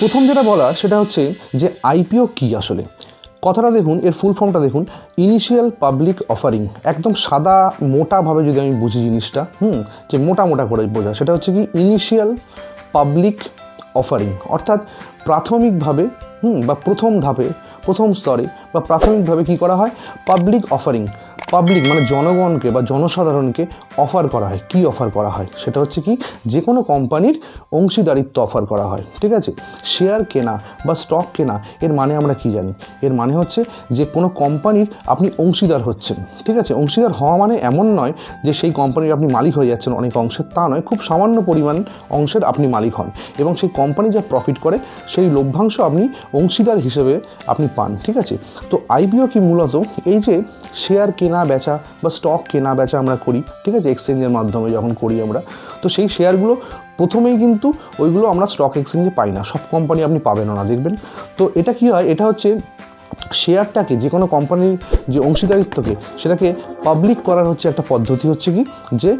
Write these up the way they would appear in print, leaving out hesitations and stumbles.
প্রথম যেটা বলা সেটা হচ্ছে যে আইপিও কি আসলে। কথাটা দেখুন, এর ফুল ফর্মটা দেখুন, ইনিশিয়াল পাবলিক অফারিং। একদম সাদা মোটাভাবে যদি আমি বুঝি জিনিসটা, যে মোটা মোটা করে বোঝা, সেটা হচ্ছে কি ইনিশিয়াল পাবলিক অফারিং, অর্থাৎ প্রাথমিকভাবে বা প্রথম ধাপে, প্রথম স্তরে বা প্রাথমিকভাবে কী করা হয়, পাবলিক অফারিং। পাবলিক মানে জনগণকে বা জনসাধারণকে অফার করা হয়। কি অফার করা হয় সেটা হচ্ছে কি, যে কোনো কোম্পানির অংশীদারিত্ব অফার করা হয়। ঠিক আছে, শেয়ার কেনা বা স্টক কেনা, এর মানে আমরা কি জানি? এর মানে হচ্ছে যে কোনো কোম্পানির আপনি অংশীদার হচ্ছেন। ঠিক আছে, অংশীদার হওয়া মানে এমন নয় যে সেই কোম্পানির আপনি মালিক হয়ে যাচ্ছেন অনেক অংশের, তা নয়। খুব সামান্য পরিমাণ অংশের আপনি মালিক হন এবং সেই কোম্পানি যা প্রফিট করে সেই লভ্যাংশ আপনি অংশীদার হিসেবে আপনি পান। ঠিক আছে, তো আইপিও কি মূলত এই যে শেয়ার কেনা বেচা বা স্টক কেনা বেচা আমরা করি, ঠিক আছে, এক্সচেঞ্জের মাধ্যমে যখন করি আমরা, তো সেই শেয়ারগুলো প্রথমেই কিন্তু ওইগুলো আমরা স্টক এক্সচেঞ্জে পাই না, সব কোম্পানি আপনি পাবেনও না, দেখবেন। তো এটা কি হয়, এটা হচ্ছে শেয়ারটাকে, যে কোনো কোম্পানির যে অংশীদারিত্বকে, সেটাকে পাবলিক করার হচ্ছে একটা পদ্ধতি, হচ্ছে কি যে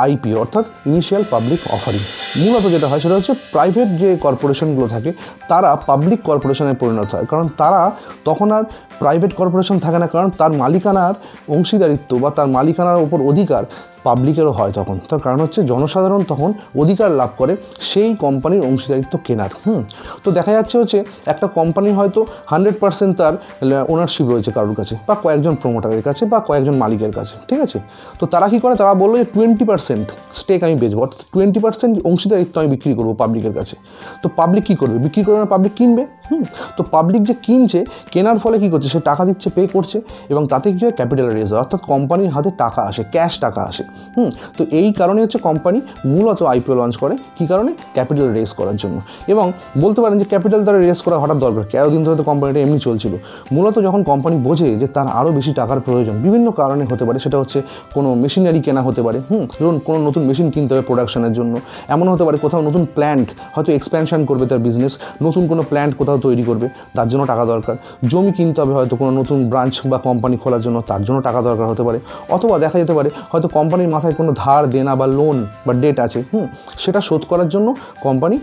আইপিও, অর্থাৎ ইনিশিয়াল পাবলিক অফারিং। মূলত যেটা হয় সেটা হচ্ছে প্রাইভেট যে কর্পোরেশনগুলো থাকে তারা পাবলিক কর্পোরেশনে পরিণত হয়, কারণ তারা তখন আর প্রাইভেট কর্পোরেশন থাকে না, কারণ তার মালিকানার অংশীদারিত্ব বা তার মালিকানার ওপর অধিকার পাবলিকেরও হয় তখন। তার কারণ হচ্ছে জনসাধারণ তখন অধিকার লাভ করে সেই কোম্পানির অংশীদারিত্ব কেনার। তো দেখা যাচ্ছে হচ্ছে একটা কোম্পানি হয়তো 100% তার ওনারশিপ রয়েছে কারোর কাছে, বা কয়েকজন প্রমোটারের কাছে, বা কয়েকজন মালিকের কাছে। ঠিক আছে, তো তারা কী করে, তারা বললো যে 20% স্টেক আমি বেচবো, 20% অংশীদারিত্ব আমি বিক্রি করবো পাবলিকের কাছে। তো পাবলিক কী করবে, বিক্রি করবে না, পাবলিক কিনবে। তো পাবলিক যে কিনছে, কেনার ফলে কী করছে, সে টাকা দিচ্ছে, পে করছে, এবং তাতে কী হয়, ক্যাপিটাল রেজ হয়, অর্থাৎ কোম্পানির হাতে টাকা আসে, ক্যাশ টাকা আসে। তো এই কারণে হচ্ছে কোম্পানি মূলত আইপিও লঞ্চ করে, কী কারণে, ক্যাপিটাল রেজ করার জন্য। এবং বলতে পারেন যে ক্যাপিটাল তারা রেজ করা হঠাৎ দরকার, এতদিন ধরে তো কোম্পানিটা এমনি চলছিল। মূলত যখন কোম্পানি বোঝে যে তার আরও বেশি টাকার প্রয়োজন, বিভিন্ন কারণে হতে পারে, সেটা হচ্ছে কোনো মেশিনারি কেনা হতে পারে, ধরুন কোনো নতুন মেশিন কিনতে হবে প্রোডাকশনের জন্য, এমন হতে পারে কোথাও নতুন প্ল্যান্ট হয়তো এক্সপ্যানশন করবে তার বিজনেস, নতুন কোনো প্ল্যান্ট কোথাও তৈরি করবে, তার জন্য টাকা দরকার। জমি কিনতে হবে হয়তো কোনো নতুন ব্রাঞ্চ বা কোম্পানি খোলার জন্য, তার জন্য টাকা দরকার হতে পারে। অথবা দেখা যেতে পারে হয়তো কোম্পানির মাথায় কোনো ধার দেনা বা লোন বা ডেট আছে, সেটা শোধ করার জন্য কোম্পানি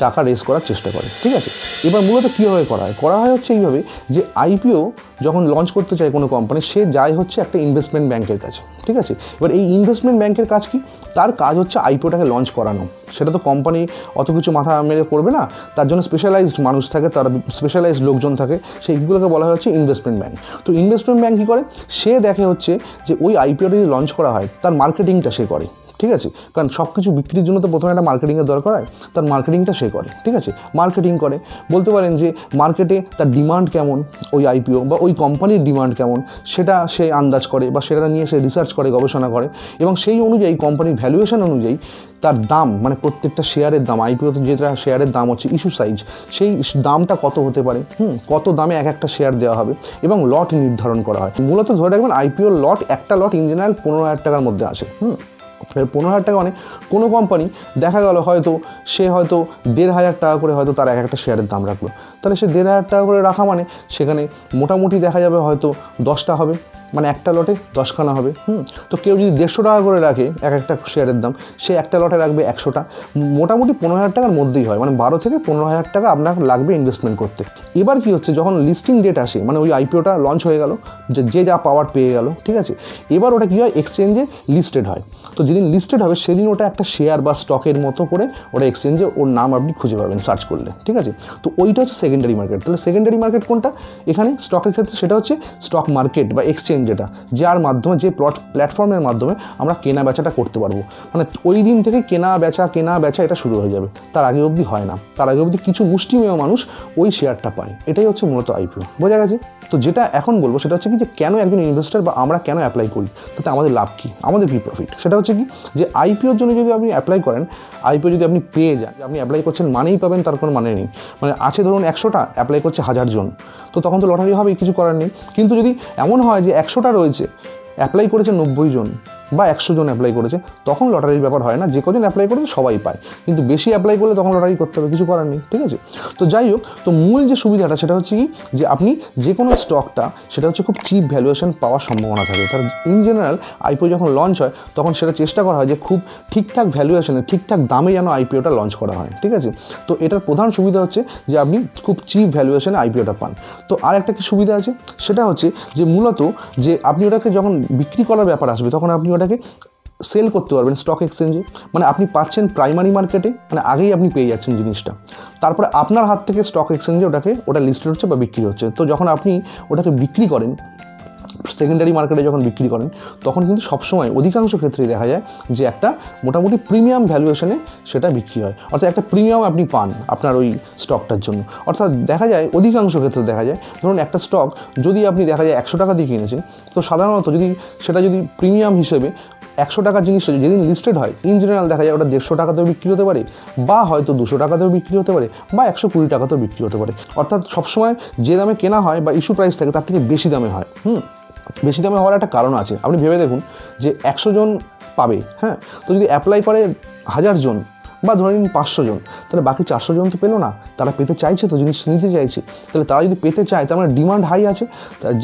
টাকা রেজ করার চেষ্টা করে। ঠিক আছে, এবার মূলত কীভাবে করা হয় হচ্ছে এইভাবে, যে আইপিও যখন লঞ্চ করতে চায় কোনো কোম্পানি, সে যায় হচ্ছে একটা ইনভেস্টমেন্ট ব্যাংকের কাছে। ঠিক আছে, এবার এই ইনভেস্টমেন্ট ব্যাংকের কাজ কি, তার কাজ হচ্ছে আইপিওটাকে লঞ্চ করানো। সেটা তো কোম্পানি অত কিছু মাথা মেরে করবে না, তার জন্য স্পেশালাইজড মানুষ থাকে, তার স্পেশালাইজড লোকজন থাকে, সেইগুলোকে বলা হচ্ছে ইনভেস্টমেন্ট ব্যাংক। তো ইনভেস্টমেন্ট ব্যাংক কী করে, সে দেখে হচ্ছে যে ওই আইপিওটা যদি লঞ্চ করা হয়, তার মার্কেটিংটা সে করে। ঠিক আছে, কারণ সব কিছু বিক্রির জন্য তো প্রথমে একটা মার্কেটিংয়ের দরকার হয়, তার মার্কেটিংটা সে করে। ঠিক আছে, মার্কেটিং করে, বলতে পারেন যে মার্কেটে তার ডিমান্ড কেমন, ওই আইপিও বা ওই কোম্পানির ডিমান্ড কেমন, সেটা সে আন্দাজ করে, বা সেটা নিয়ে সে রিসার্চ করে, গবেষণা করে, এবং সেই অনুযায়ী কোম্পানির ভ্যালুয়েশন অনুযায়ী তার দাম, মানে প্রত্যেকটা শেয়ারের দাম, আইপিওতে যেটা শেয়ারের দাম হচ্ছে ইস্যু সাইজ, সেই দামটা কত হতে পারে, কত দামে এক একটা শেয়ার দেওয়া হবে, এবং লট নির্ধারণ করা হয়। মূলত ধরে রাখবেন আইপিও লট, একটা লট ইন জেনারেল 15,000 টাকার মধ্যে আসে। 15,000 টাকা মানে কোনো কোম্পানি দেখা গেল হয়তো সে হয়তো 1,500 টাকা করে হয়তো তার এক একটা শেয়ারের দাম রাখলো, তাহলে সে 1,500 টাকা করে রাখা মানে সেখানে মোটামুটি দেখা যাবে হয়তো 10টা হবে, মানে একটা লটে 10খানা হবে। তো কেউ যদি 150 টাকা করে রাখে এক একটা শেয়ারের দাম, সে একটা লটে রাখবে 100টা, মোটামুটি 15,000 টাকার মধ্যেই হয়, মানে 12 থেকে 15,000 টাকা আপনার লাগবে ইনভেস্টমেন্ট করতে। এবার কি হচ্ছে, যখন লিস্টিং ডেট আসে, মানে ওই আইপিওটা লঞ্চ হয়ে গেল, যে যা পাওয়ার পেয়ে গেল, ঠিক আছে, এবার ওটা কী হয়, এক্সচেঞ্জে লিস্টেড হয়। তো যেদিন লিস্টেড হবে সেদিন ওটা একটা শেয়ার বা স্টকের মতো করে ওটা এক্সচেঞ্জে, ওর নাম আপনি খুঁজে পাবেন সার্চ করলে। ঠিক আছে, তো ওইটা হচ্ছে সেকেন্ডারি মার্কেট। তাহলে সেকেন্ডারি মার্কেট কোনটা এখানে স্টকের ক্ষেত্রে, সেটা হচ্ছে স্টক মার্কেট বা এক্সচেঞ্জ, যেটা যার মাধ্যমে, যে প্ল্যাটফর্মের মাধ্যমে আমরা কেনা বেচাটা করতে পারবো। মানে ওই দিন থেকে কেনা বেচা এটা শুরু হয়ে যাবে, তার আগে অবধি হয় না, তার আগে অবধি কিছু মুষ্টিমেয় মানুষ ওই শেয়ারটা পায়। এটাই হচ্ছে মূলত আইপিও, বোঝা গেছে? তো যেটা এখন বলবো সেটা হচ্ছে কি, যে কেন একজন ইনভেস্টার বা আমরা কেন অ্যাপ্লাই করি, তাতে আমাদের লাভ কী, আমাদের কী প্রফিট। সেটা হচ্ছে কি, যে আইপিওর জন্য যদি আপনি অ্যাপ্লাই করেন, আইপিও যদি আপনি পেয়ে যান, আপনি অ্যাপ্লাই করছেন মানেই পাবেন, তার কোনো মানে নেই। মানে আছে ধরুন 100টা, অ্যাপ্লাই করছে 1000 জন, তো তখন তো লটারি হবে, কিছু করার নেই। কিন্তু যদি এমন হয় যে 100টা রয়েছে, অ্যাপ্লাই করেছে 90 জন, বা 100 জন অ্যাপ্লাই করেছে, তখন লটারির ব্যাপার হয় না, যে কজন অ্যাপ্লাই করেছে সবাই পায়। কিন্তু বেশি অ্যাপ্লাই করলে তখন লটারি করতে হবে, কিছু করার নেই, ঠিক আছে। তো যাই হোক, তো মূল যে সুবিধাটা সেটা হচ্ছে কি, যে আপনি যে কোনো স্টকটা সেটা হচ্ছে খুব চিপ ভ্যালুয়েশন পাওয়ার সম্ভাবনা থাকে। তার ইন জেনারেল আইপিও যখন লঞ্চ হয় তখন সেটা চেষ্টা করা হয় যে খুব ঠিকঠাক ভ্যালুয়েশনে ঠিকঠাক দামে যেন আইপিওটা লঞ্চ করা হয়, ঠিক আছে। তো এটার প্রধান সুবিধা হচ্ছে যে আপনি খুব চিপ ভ্যালুয়েশনে আইপিওটা পান। তো আর একটা কি সুবিধা আছে, সেটা হচ্ছে যে মূলত যে আপনি ওটাকে যখন বিক্রি করার ব্যাপার আসবে তখন আপনি ওটাকে সেল করতে পারবেন স্টক এক্সচেঞ্জে। মানে আপনি পাচ্ছেন প্রাইমারি মার্কেটে, মানে আগেই আপনি পেয়ে যাচ্ছেন জিনিসটা, তারপরে আপনার হাত থেকে স্টক এক্সচেঞ্জে ওটা লিস্টেড হচ্ছে বা বিক্রি হচ্ছে। তো যখন আপনি ওটাকে বিক্রি করেন সেকেন্ডারি মার্কেটে, যখন বিক্রি করেন তখন কিন্তু সবসময় অধিকাংশ ক্ষেত্রেই দেখা যায় যে একটা মোটামুটি প্রিমিয়াম ভ্যালুয়েশনে সেটা বিক্রি হয়, অর্থাৎ একটা প্রিমিয়াম আপনি পান আপনার ওই স্টকটার জন্য। অর্থাৎ দেখা যায় অধিকাংশ ক্ষেত্রে দেখা যায়, ধরুন একটা স্টক যদি আপনি দেখা যায় 100 টাকা দিয়ে কিনেছেন, তো সাধারণত সেটা যদি প্রিমিয়াম হিসেবে 100 টাকার জিনিসটা যেদিন লিস্টেড হয় ইন জেনারেল দেখা যায় ওটা 150 টাকাতেও বিক্রি হতে পারে, বা হয়তো 200 টাকাতেও বিক্রি হতে পারে, বা 120 টাকাতেও বিক্রি হতে পারে। অর্থাৎ সবসময় যে দামে কেনা হয় বা ইস্যু প্রাইস থাকে তার থেকে বেশি দামে হয়। বেশি দামে হওয়ার একটা কারণ আছে। আপনি ভেবে দেখুন যে 100 জন পাবে, হ্যাঁ, তো যদি অ্যাপ্লাই করে 1000 জন বা ধরে নিন 500 জন, তাহলে বাকি 400 জন তো পেলো না। তারা পেতে চাইছে, তো জিনিস নিতে চাইছে, তাহলে তারা যদি পেতে চায় তার মানে ডিমান্ড হাই আছে।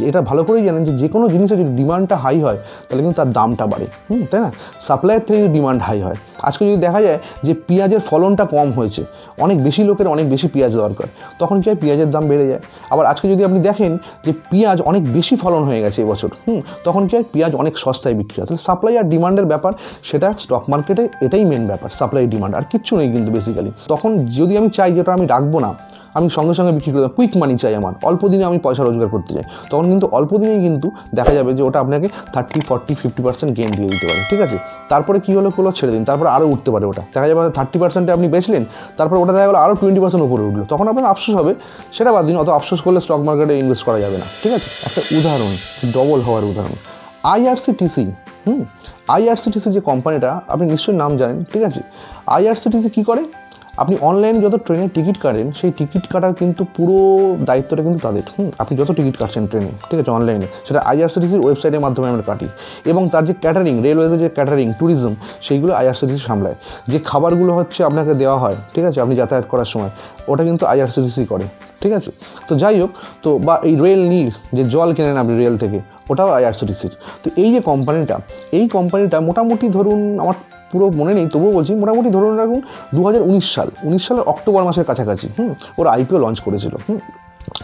এটা ভালো করেই জানেন যে কোনো জিনিসের যদি ডিমান্ডটা হাই হয় তাহলে কিন্তু তার দামটা বাড়ে, তাই না। সাপ্লাইয়ের থেকে যদি ডিমান্ড হাই হয়, আজকে যদি দেখা যায় যে পেঁয়াজের ফলনটা কম হয়েছে, অনেক বেশি লোকের অনেক বেশি পেঁয়াজ দরকার, তখন কি হয়, পেঁয়াজের দাম বেড়ে যায়। আবার আজকে যদি আপনি দেখেন যে পেঁয়াজ অনেক বেশি ফলন হয়ে গেছে এবছর, তখন কি হয়, পেঁয়াজ অনেক সস্তায় বিক্রি হয়। তাহলে সাপ্লাই আর ডিমান্ডের ব্যাপার, সেটা স্টক মার্কেটে এটাই মেন ব্যাপার, সাপ্লাই ডিমান্ড, আর কিচ্ছু নেই কিন্তু বেসিক্যালি। তখন যদি আমি চাই যেটা আমি রাখবো না, আমি সঙ্গে সঙ্গে বিক্রি করে দেবো, কুইক মানি চাই আমার, অল্প দিনে আমি পয়সা রোজগার করতে চাই, তখন কিন্তু অল্প দিনেই কিন্তু দেখা যাবে যে ওটা আপনাকে 30, 40, 50% গেইন দিয়ে দিতে পারে, ঠিক আছে। তারপরে কী হলো ছেড়ে দিন, তারপরে আরও উঠতে পারে, ওটা দেখা যাবে 30%-এ আপনি বেচলেন, তারপর ওটা দেখা গেলো আরও 20% উপরে উঠলো, তখন আপনার আফসোস হবে। সেটা বাদ দিন, অত আফসোস করলে স্টক মার্কেটে ইনভেস্ট করা যাবে না, ঠিক আছে। একটা উদাহরণ, ডবল হওয়ার উদাহরণ, আইআরসিটিসি। আইআরসিটিসি যে কোম্পানিটা, আপনি নিশ্চয়ই নাম জানেন, ঠিক আছে। আইআরসিটিসি কী করে, আপনি অনলাইনে যত ট্রেনের টিকিট কাটেন, সেই টিকিট কাটার কিন্তু পুরো দায়িত্বটা কিন্তু তাদের। আপনি যত টিকিট কাটছেন ট্রেনে, ঠিক আছে, অনলাইনে, সেটা আইআরসিটিসির ওয়েবসাইটের মাধ্যমে আমরা কাটি। এবং তার যে ক্যাটারিং, রেলওয়েতে যে ক্যাটারিং, ট্যুরিজম, সেইগুলো আইআরসিটিসি সামলায়। যে খাবারগুলো হচ্ছে আপনাকে দেওয়া হয়, ঠিক আছে, আপনি যাতায়াত করার সময়, ওটা কিন্তু আইআরসিটিসি করে, ঠিক আছে। তো যাই হোক, তো বা এই রেল নীর যে জল কেনেন আপনি রেল থেকে, ওটাও আইআরসিটিসির। তো এই যে কোম্পানিটা মোটামুটি ধরুন, আমার পুরো মনে নেই তবুও বলছি, মোটামুটি ধরুন রাখুন 2019 সালের অক্টোবর মাসের কাছাকাছি ওরা আইপিও লঞ্চ করেছিল।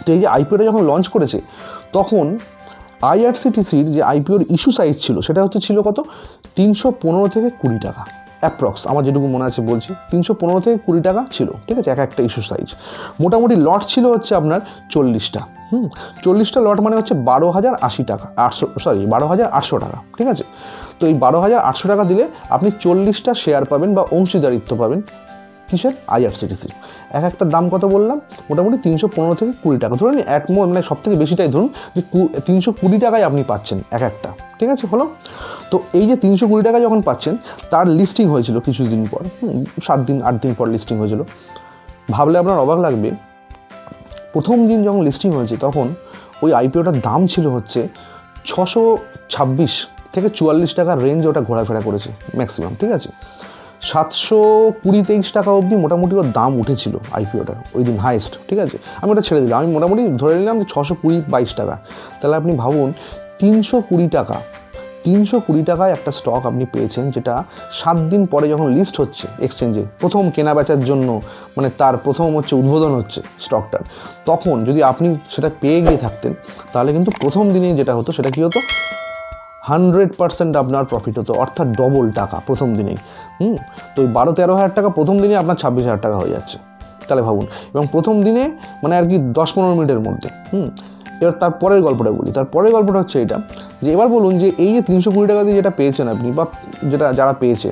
তো এই যে আইপিওটা যখন লঞ্চ করেছে, তখন আইআরসিটিসির যে আইপিওর ইস্যু সাইজ ছিল, সেটা ছিল কত, 315 থেকে 20 টাকা অ্যাপ্রক্স, আমার যেটুকু মনে আছে বলছি, 315 থেকে 20 টাকা ছিল, ঠিক আছে, একটা ইস্যু সাইজ। মোটামুটি লট ছিল হচ্ছে আপনার 40টা। 40টা লট মানে হচ্ছে 12,080 টাকা, 12,800 টাকা, ঠিক আছে। তো এই 12,800 টাকা দিলে আপনি 40টা শেয়ার পাবেন বা অংশীদারিত্ব পাবেন, কিসের, আইআরসিটিসি। একটার দাম কত বললাম, মোটামুটি 315 থেকে 20 টাকা, ধরুন মানে সব থেকে বেশিটাই ধরুন যে 320 টাকায় আপনি পাচ্ছেন একটা, ঠিক আছে, হলো। তো এই যে 320 টাকা যখন পাচ্ছেন, তার লিস্টিং হয়েছিল কিছুদিন পর, 7 দিন 8 দিন পর লিস্টিং হয়েছিল। ভাবলে আপনার অবাক লাগবে, প্রথম দিন যখন লিস্টিং হয়েছে তখন ওই আইপিওটার দাম ছিল হচ্ছে 626 থেকে 44 টাকার রেঞ্জে ওটা ঘোরাফেরা করেছে ম্যাক্সিমাম, ঠিক আছে। 720-23 টাকা অবধি মোটামুটি ওর দাম উঠেছিল আইপিওটার ওই দিন হাইয়েস্ট, ঠিক আছে। আমি ওটা ছেড়ে দিলাম, আমি মোটামুটি ধরে নিলাম যে 620-22 টাকা। তাহলে আপনি ভাবুন 320 টাকায় একটা স্টক আপনি পেয়েছেন, যেটা 7 দিন পরে যখন লিস্ট হচ্ছে এক্সচেঞ্জে, প্রথম কেনা বেচার জন্য, মানে তার প্রথম হচ্ছে উদ্বোধন হচ্ছে স্টকটার, তখন যদি আপনি সেটা পেয়ে গিয়ে থাকতেন, তাহলে কিন্তু প্রথম দিনেই যেটা হতো সেটা কী হতো, 100% আপনার প্রফিট হতো, অর্থাৎ ডবল টাকা প্রথম দিনেই। তো ওই 12-13 হাজার টাকা প্রথম দিনে আপনার 26,000 টাকা হয়ে যাচ্ছে। তাহলে ভাবুন, এবং প্রথম দিনে মানে আর কি 10-15 মিনিটের মধ্যে। এবার তারপরের গল্পটা বলি, তারপরের গল্পটা হচ্ছে এটা, যে এবার বলুন যে এই যে 320 টাকা দিয়ে যেটা পেয়েছেন আপনি, বা যারা পেয়েছে,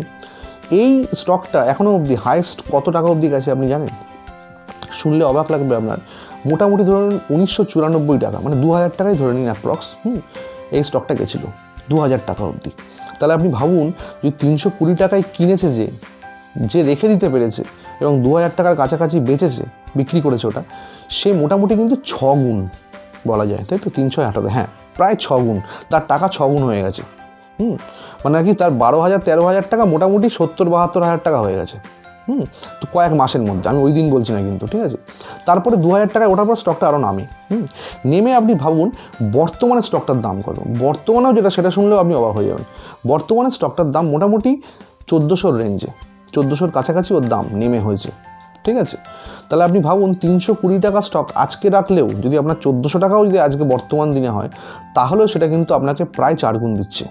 এই স্টকটা এখনও অবধি হাইয়েস্ট কত টাকা অবধি গেছে আপনি জানেন? শুনলে অবাক লাগবে আপনার, মোটামুটি ধরুন 1994 টাকা, মানে 2000 টাকাই ধরে নিন অ্যাপ্রক্স, এই স্টকটা গেছিলো 2000 টাকা অবধি। তাহলে আপনি ভাবুন, যদি 320 টাকায় কিনেছে, যে রেখে দিতে পেরেছে এবং 2000 টাকার কাছাকাছি বেচেছে, বিক্রি করেছে ওটা, সে মোটামুটি কিন্তু 6 গুণ বলা যায়, তাই তো, 318, হ্যাঁ, প্রায় 6 গুণ, তার টাকা 6 গুণ হয়ে গেছে, মানে আর কি তার 12,000-13,000 টাকা মোটামুটি 70-72 হাজার টাকা হয়ে গেছে। তো কয়েক মাসের মধ্যে, আমি ওই দিন বলছি না কিন্তু, ঠিক আছে। তারপরে 2,000 টাকায় ওঠার পর স্টকটা আরও নামে। নেমে আপনি ভাবুন বর্তমানে স্টকটার দাম কত। বর্তমানেও যেটা সেটা শুনলেও আপনি অবাক হয়ে যাবেন। বর্তমানে স্টকটার দাম মোটামুটি 1400 রেঞ্জে, 1400-র কাছাকাছি ওর দাম নেমে হয়েছে, ঠিক আছে। তাহলে আপনি ভাবুন 320 টাকা স্টক আজকে রাখলেও যদি আপনার 1400 টাকাও যদি আজকে বর্তমান দিনে হয়, তাহলেও সেটা কিন্তু আপনাকে প্রায় 4 গুণ দিচ্ছে,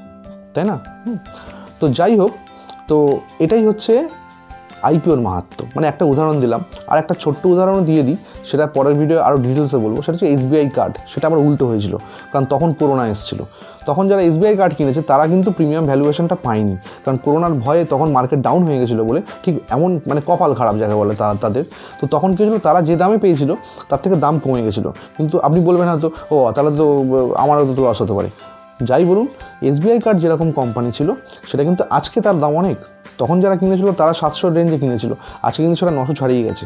তাই না? তো যাই হোক, তো এটাই হচ্ছে আইপিওর মাহাত্ম্য। মানে একটা উদাহরণ দিলাম, আর একটা ছোট্ট উদাহরণও দিয়ে দিই, সেটা পরের ভিডিও আরও ডিটেলসে বলবো। সেটা হচ্ছে এসবিআই কার্ড। সেটা আবার উল্টো হয়েছিল, কারণ তখন করোনা এসেছিলো। তখন যারা এসবিআই কার্ড কিনেছে তারা কিন্তু প্রিমিয়াম ভ্যালুয়েশনটা পায়নি, কারণ করোনার ভয়ে তখন মার্কেট ডাউন হয়ে গেছিলো বলে, ঠিক এমন মানে কপাল খারাপ যাকে বলে তাদের। তো তখন কী হয়েছিল, তারা যে দামে পেয়েছিল তার থেকে দাম কমে গেছিলো। কিন্তু আপনি বলবেন হয়তো, ও তাহলে তো আমারও তো লস হতে পারে। যাই বলুন, এসবিআই কার্ড যেরকম কোম্পানি ছিল সেটা কিন্তু আজকে তার দাম অনেক। তখন যারা কিনেছিল তারা 700 রেঞ্জে কিনেছিল, আজকে কিন্তু সেটা 900 ছাড়িয়ে গেছে।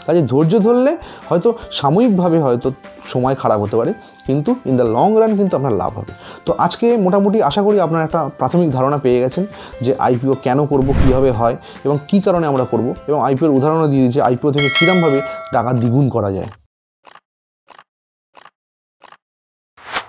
কাজে ধৈর্য ধরলে হয়তো সাময়িকভাবে হয়তো সময় খারাপ হতে পারে, কিন্তু ইন দ্য লং রান কিন্তু আপনার লাভ হবে। তো আজকে মোটামুটি আশা করি আপনার একটা প্রাথমিক ধারণা পেয়ে গেছেন যে আইপিও কেন করব, কীভাবে হয় এবং কী কারণে আমরা করব, এবং আইপিওর উদাহরণও দিয়ে দিয়েছি আইপিও থেকে কীরকমভাবে টাকা দ্বিগুণ করা যায়।